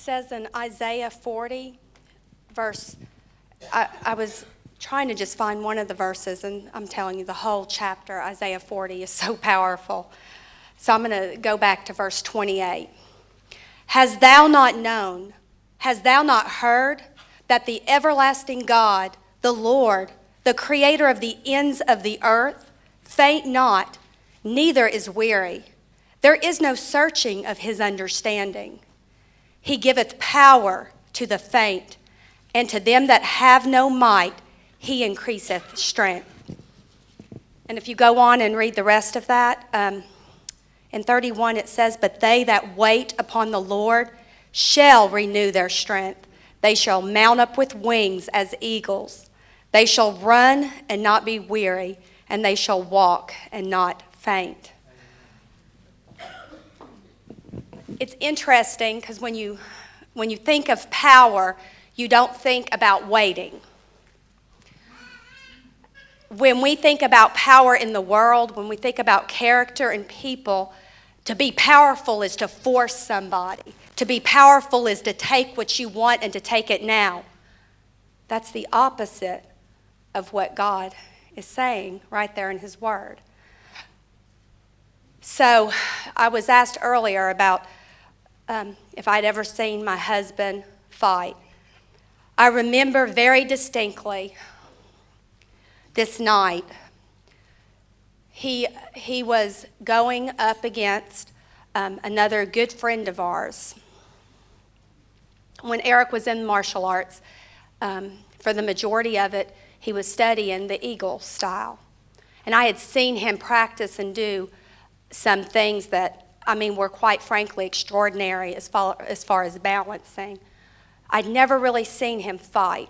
says in Isaiah 40, I was trying to just find one of the verses, and I'm telling you, the whole chapter, Isaiah 40, is so powerful. So I'm going to go back to verse 28. Hast thou not known, hast thou not heard, that the everlasting God, the Lord, the creator of the ends of the earth, faint not, neither is weary. There is no searching of his understanding. He giveth power to the faint, and to them that have no might, he increaseth strength. And if you go on and read the rest of that, in 31 it says, but they that wait upon the Lord shall renew their strength. They shall mount up with wings as eagles. They shall run and not be weary, and they shall walk and not faint. It's interesting because when you think of power, you don't think about waiting. When we think about power in the world, when we think about character and people, to be powerful is to force somebody. To be powerful is to take what you want and to take it now. That's the opposite of what God is saying right there in his word. So I was asked earlier about if I'd ever seen my husband fight. I remember very distinctly this night. He was going up against another good friend of ours. When Eric was in martial arts, for the majority of it, he was studying the eagle style. And I had seen him practice and do some things that, were quite frankly extraordinary as far as balancing. I'd never really seen him fight.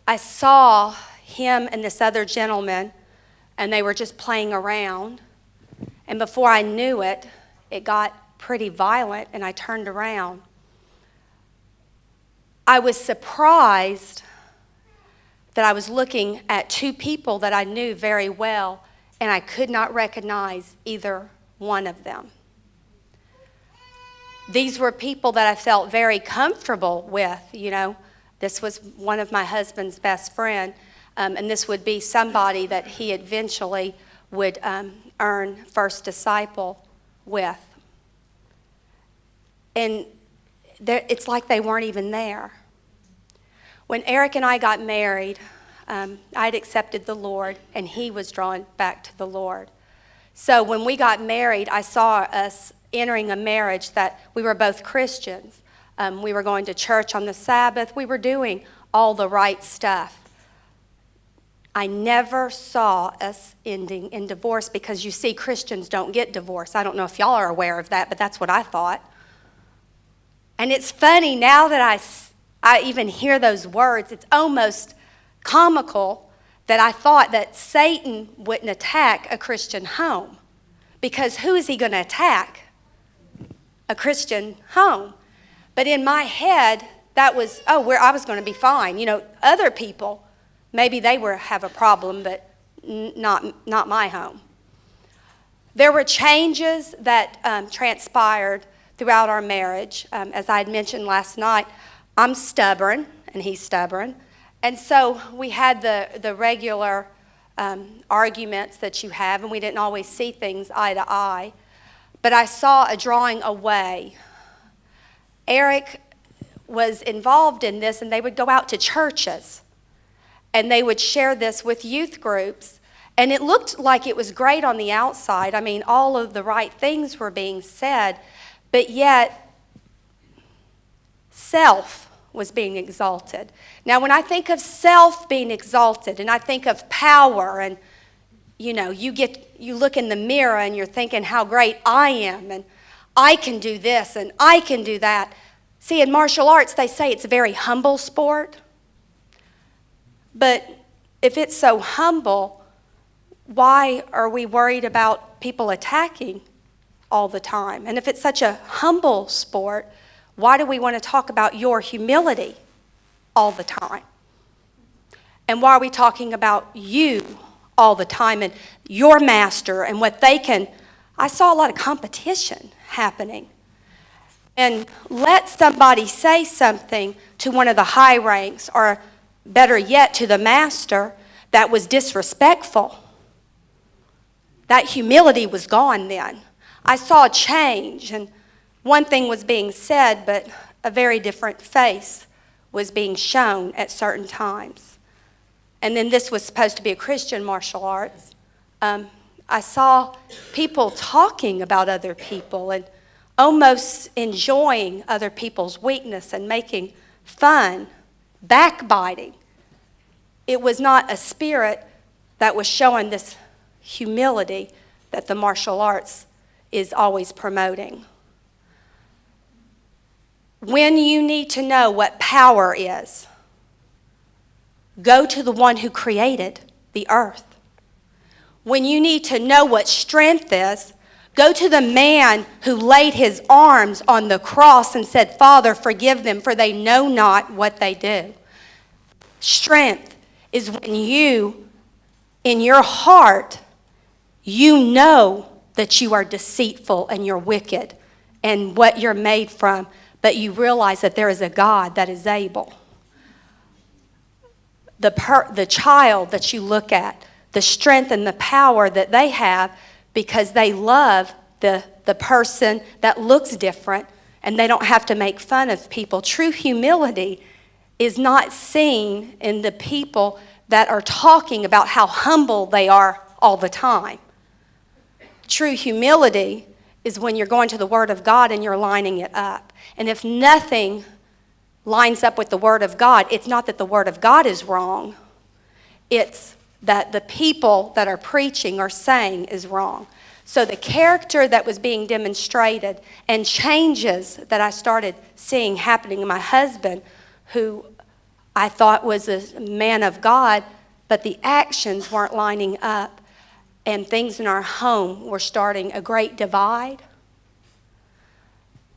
I saw him and this other gentleman, and they were just playing around. And before I knew it, it got pretty violent, and I turned around. I was surprised that I was looking at two people that I knew very well, and I could not recognize either one of them. These were people that I felt very comfortable with, This was one of my husband's best friend, and this would be somebody that he eventually would earn first disciple with. And it's like they weren't even there. When Eric and I got married, I'd accepted the Lord, and he was drawn back to the Lord. So when we got married, I saw us entering a marriage that we were both Christians. We were going to church on the Sabbath. We were doing all the right stuff. I never saw us ending in divorce because, you see, Christians don't get divorced. I don't know if y'all are aware of that, but that's what I thought. And it's funny, now that I even hear those words, it's almost comical that I thought that Satan wouldn't attack a Christian home. Because who is he going to attack? A Christian home. But in my head, that was, where I was going to be fine. Other people, maybe they have a problem, but not my home. There were changes that transpired throughout our marriage. As I had mentioned last night, I'm stubborn, and he's stubborn. And so we had the regular arguments that you have, and we didn't always see things eye to eye. But I saw a drawing away. Eric was involved in this, and they would go out to churches, and they would share this with youth groups. And it looked like it was great on the outside. All of the right things were being said, but yet self was being exalted. Now, when I think of self being exalted, and I think of power, and you look in the mirror and you're thinking how great I am, and I can do this and I can do that. See, in martial arts, they say it's a very humble sport. But if it's so humble, why are we worried about people attacking all the time? And if it's such a humble sport, why do we want to talk about your humility all the time? And why are we talking about you all the time and your master and what they can? I saw a lot of competition happening. and let somebody say something to one of the high ranks, or better yet, to the master, that was disrespectful, that humility was gone then. I saw a change, and one thing was being said, but a very different face was being shown at certain times. And then this was supposed to be a Christian martial arts. I saw people talking about other people and almost enjoying other people's weakness and making fun, backbiting. It was not a spirit that was showing this humility that the martial arts is always promoting. When you need to know what power is, go to the one who created the earth. When you need to know what strength is, go to the man who laid his arms on the cross and said, Father, forgive them, for they know not what they do. Strength is when you, in your heart, you know that you are deceitful and you're wicked and what you're made from, but you realize that there is a God that is able. The child that you look at, the strength and the power that they have because they love the person that looks different and they don't have to make fun of people. True humility is not seen in the people that are talking about how humble they are all the time. True humility is when you're going to the Word of God and you're lining it up. And if nothing lines up with the Word of God, it's not that the Word of God is wrong. It's that the people that are preaching or saying is wrong. So the character that was being demonstrated and changes that I started seeing happening in my husband, who I thought was a man of God, but the actions weren't lining up, and things in our home were starting a great divide.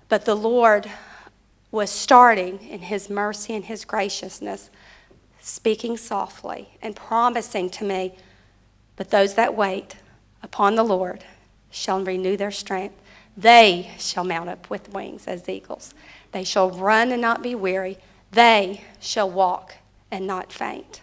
But the Lord was starting in His mercy and His graciousness, speaking softly and promising to me, but those that wait upon the Lord shall renew their strength. They shall mount up with wings as eagles. They shall run and not be weary. They shall walk and not faint.